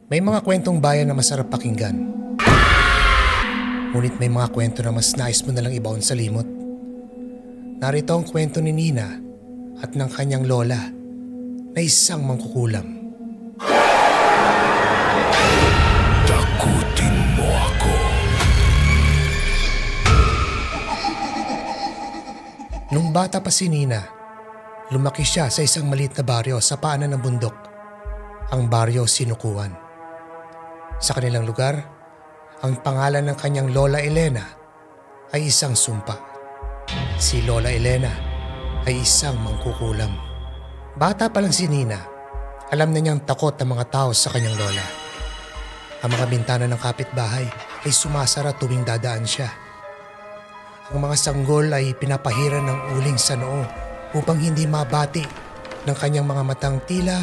May mga kwentong bayan na masarap pakinggan. Ngunit may mga kwento na mas nais mo nalang ibaon sa limot. Narito ang kwento ni Nina at ng kanyang lola na isang mangkukulam. Takutin mo ako. Nung bata pa si Nina, lumaki siya sa isang maliit na baryo sa paanan ng bundok, ang baryo Sinukuan. Sa kanilang lugar, ang pangalan ng kanyang Lola Elena ay isang sumpa. Si Lola Elena ay isang mangkukulam. Bata pa lang si Nina, alam na niyang takot ang mga tao sa kanyang lola. Ang mga bintana ng kapitbahay ay sumasara tuwing dadaan siya. Ang mga sanggol ay pinapahiran ng uling sa noo upang hindi mabati ng kanyang mga matang tila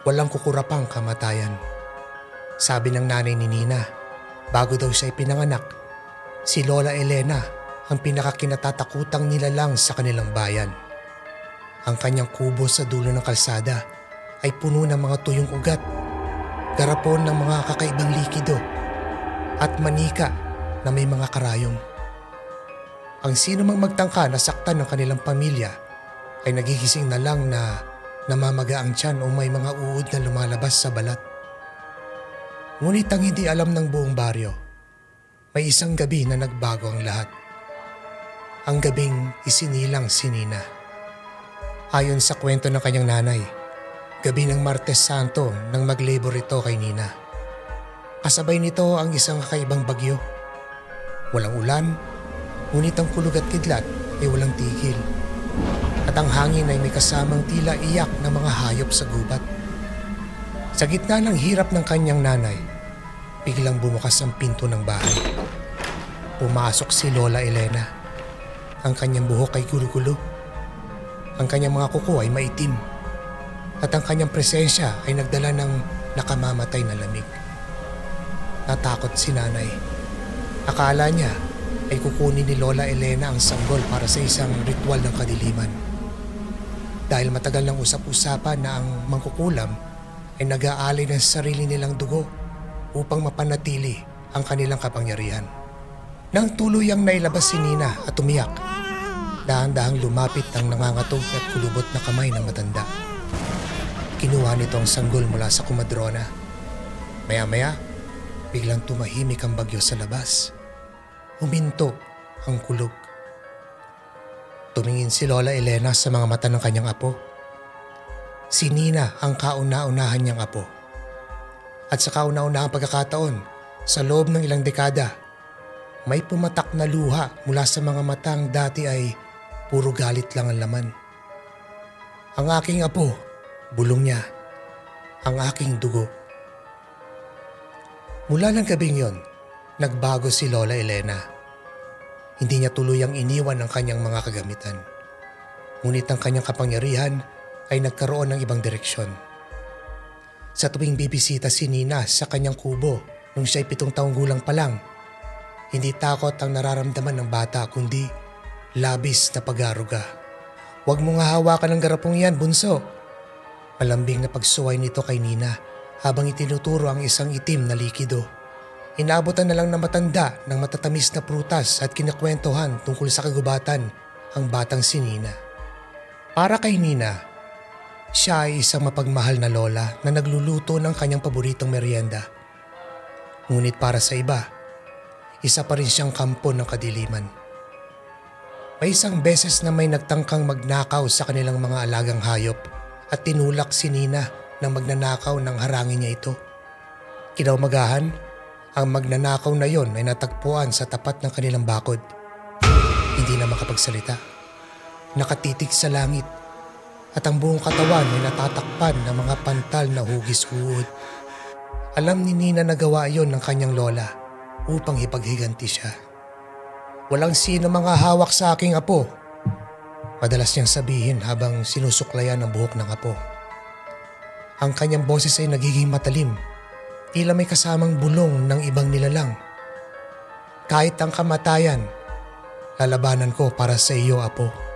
walang kukurapang kamatayan. Sabi ng nanay ni Nina, bago daw siya ipinanganak, si Lola Elena ang pinakakinatatakutang nilalang sa kanilang bayan. Ang kanyang kubo sa dulo ng kalsada ay puno ng mga tuyong ugat, garapon ng mga kakaibang likido, at manika na may mga karayom. Ang sino mang magtangka na saktan ng kanilang pamilya ay nagigising na lang na namamaga ang tiyan o may mga uod na lumalabas sa balat. Ngunit ang hindi alam ng buong baryo, may isang gabi na nagbago ang lahat. Ang gabing isinilang si Nina. Ayon sa kwento ng kanyang nanay, gabi ng Martes Santo nang mag-labor ito kay Nina. Kasabay nito ang isang kakaibang bagyo. Walang ulan, ngunit ang kulog at kidlat ay walang tigil. At ang hangin ay may kasamang tila iyak ng mga hayop sa gubat. Sa gitna ng hirap ng kanyang nanay, biglang bumukas ang pinto ng bahay. Pumasok si Lola Elena. Ang kanyang buhok ay gulo-gulo. Ang kanyang mga kuko ay maitim. At ang kanyang presensya ay nagdala ng nakamamatay na lamig. Natakot si nanay. Akala niya ay kukunin ni Lola Elena ang sanggol para sa isang ritual ng kadiliman. Dahil matagal ng usap-usapan na ang mangkukulam ay nag-aalay ng sarili nilang dugo upang mapanatili ang kanilang kapangyarihan. Nang tuluyang nailabas si Nina at umiyak, dahan-dahang lumapit ang nangangatog at kulubot na kamay ng matanda. Kinuha nito ang sanggol mula sa kumadrona. Maya-maya, biglang tumahimik ang bagyo sa labas. Huminto ang kulog. Tumingin si Lola Elena sa mga mata ng kanyang apo. Si Nina ang kauna-unahan niyang apo. At sa kauna-unahang pagkakataon, sa loob ng ilang dekada, may pumatak na luha mula sa mga matang dati ay puro galit lang ang laman. Ang aking apo, bulong niya, ang aking dugo. Mula ng gabing yon, nagbago si Lola Elena. Hindi niya tuluyang iniwan ang kanyang mga kagamitan. Ngunit ang kanyang kapangyarihan ay nagkaroon ng ibang direksyon. Sa tuwing bibisita si Nina sa kanyang kubo nung siya'y 7 taong gulang pa lang, hindi takot ang nararamdaman ng bata kundi labis na pag-aaruga. "Huwag mo nga hawakan ng garapong yan, bunso." Malambing na pagsuway nito kay Nina habang itinuturo ang isang itim na likido. Inaabutan na lang ng matanda ng matatamis na prutas at kinakwentuhan tungkol sa kagubatan ang batang si Nina. Para kay Nina, siya ay isang mapagmahal na lola na nagluluto ng kanyang paboritong merienda. Ngunit para sa iba, isa pa rin siyang kampo ng kadiliman. May isang beses na may nagtangkang magnakaw sa kanilang mga alagang hayop at tinulak si Nina ng magnanakaw nang harangin niya ito. Kinaumagahan, ang magnanakaw na yon ay natagpuan sa tapat ng kanilang bakod. Hindi na makapagsalita. Nakatitig sa langit at ang buong katawan ay natatakpan ng mga pantal na hugis-uod. Alam ni Nina na gawa yon ng kanyang lola upang ipaghiganti siya. "Walang sino mga hawak sa aking apo," madalas niyang sabihin habang sinusuklayan ang buhok ng apo. Ang kanyang boses ay nagiging matalim, tila may kasamang bulong ng ibang nilalang. "Kahit ang kamatayan, lalabanan ko para sa iyo, apo."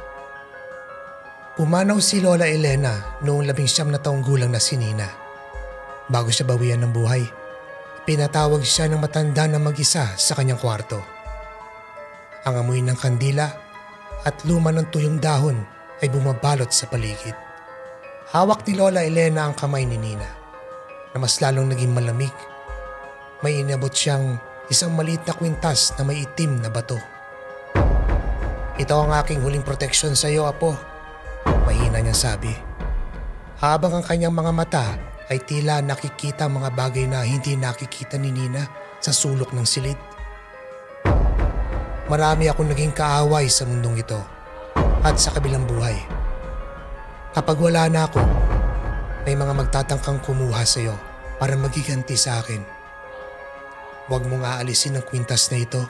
Pumanaw si Lola Elena noong 19 na taong gulang na si Nina. Bago siya bawian ng buhay, pinatawag siya ng matanda na mag-isa sa kanyang kwarto. Ang amoy ng kandila at luma ng tuyong dahon ay bumabalot sa paligid. Hawak ni Lola Elena ang kamay ni Nina na mas lalong naging malamig. May inabot siyang isang maliit na kwintas na may itim na bato. "Ito ang aking huling proteksyon sa iyo, Apo," mahina niyang sabi. Habang ang kanyang mga mata ay tila nakikita mga bagay na hindi nakikita ni Nina sa sulok ng silid. "Marami akong naging kaaway sa mundong ito at sa kabilang buhay. Kapag wala na ako, may mga magtatangkang kumuha sa iyo para magiganti sa akin. Huwag mong aalisin ang kwintas na ito,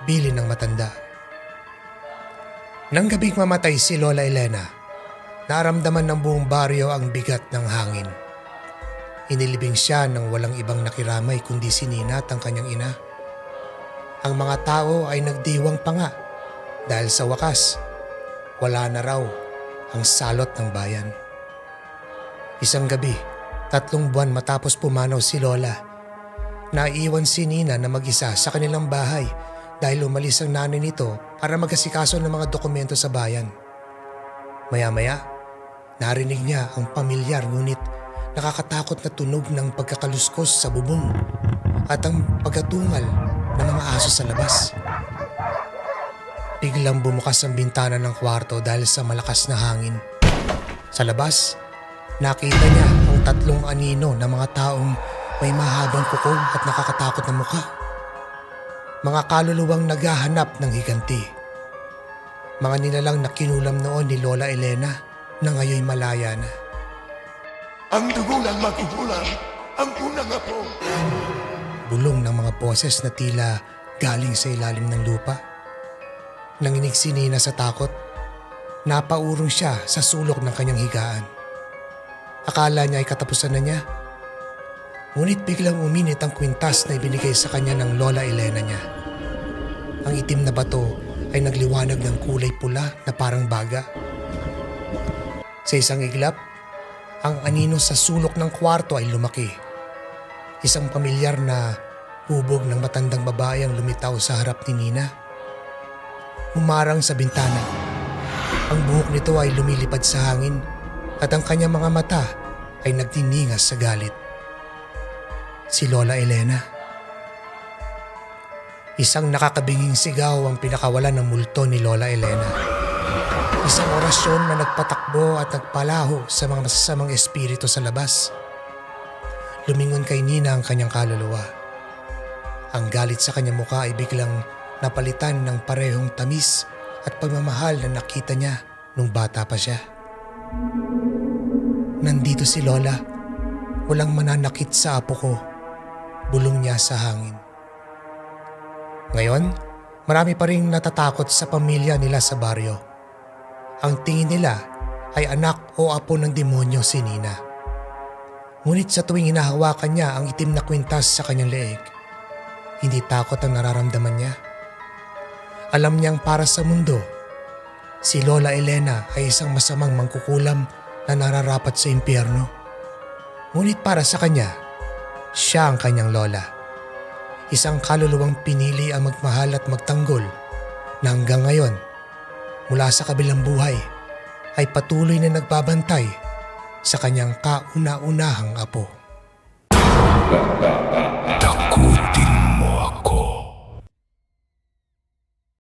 bilin ng matanda." Nang gabing mamatay si Lola Elena, naramdaman ng buong baryo ang bigat ng hangin. Inilibing siya ng walang ibang nakiramay kundi si Nina at ang kanyang ina. Ang mga tao ay nagdiwang pa nga dahil sa wakas, wala na raw ang salot ng bayan. Isang gabi, 3 buwan matapos pumanaw si Lola, naiwan si Nina na mag-isa sa kanilang bahay dahil umalis ang nanay nito para mag-asikaso ng mga dokumento sa bayan. Maya-maya, narinig niya ang pamilyar ngunit nakakatakot na tunog ng pagkakaluskos sa bubong at ang pagkatungal ng mga aso sa labas. Biglang bumukas ang bintana ng kwarto dahil sa malakas na hangin. Sa labas, nakita niya ang 3 anino na mga taong may mahabang kuko at nakakatakot na mukha. Mga kaluluwang naghahanap ng higanti. Mga nilalang na kinulam noon ni Lola Elena na ngayon malaya na. "Ang dugo ng magugulang, ang unang apo." Bulong ng mga boses na tila galing sa ilalim ng lupa. Nanginig si Nina sa takot. Napaurong siya sa sulok ng kanyang higaan. Akala niya ay katapusan na niya. Ngunit biglang uminit ang kwintas na ibinigay sa kanya ng Lola Elena niya. Ang itim na bato ay nagliwanag ng kulay pula na parang baga. Sa isang iglap, ang anino sa sulok ng kwarto ay lumaki. Isang pamilyar na hubog ng matandang babae ang lumitaw sa harap ni Nina. Humarang sa bintana. Ang buhok nito ay lumilipad sa hangin at ang kanyang mga mata ay nagtiningas sa galit. Si Lola Elena. Isang nakakabinging sigaw ang pinakawalan ng multo ni Lola Elena. Isang orasyon na nagpatakbo at nagpalaho sa mga masasamang espiritu sa labas. Lumingon kay Nina ang kanyang kaluluwa. Ang galit sa kanyang mukha ay biglang napalitan ng parehong tamis at pagmamahal na nakita niya nung bata pa siya. "Nandito si Lola. Walang mananakit sa apo ko," bulong niya sa hangin. Ngayon, marami pa ring natatakot sa pamilya nila sa baryo. Ang tingin nila ay anak o apo ng demonyo si Nina. Ngunit sa tuwing hinahawakan niya ang itim na kwintas sa kanyang leeg, hindi takot ang nararamdaman niya. Alam niyang para sa mundo, si Lola Elena ay isang masamang mangkukulam na nararapat sa impyerno. Ngunit para sa kanya, siya ang kanyang lola. Isang kaluluwang pinili ang magmahal at magtanggol na hanggang ngayon, mula sa kabilang buhay, ay patuloy na nagbabantay sa kanyang kauna-unahang apo.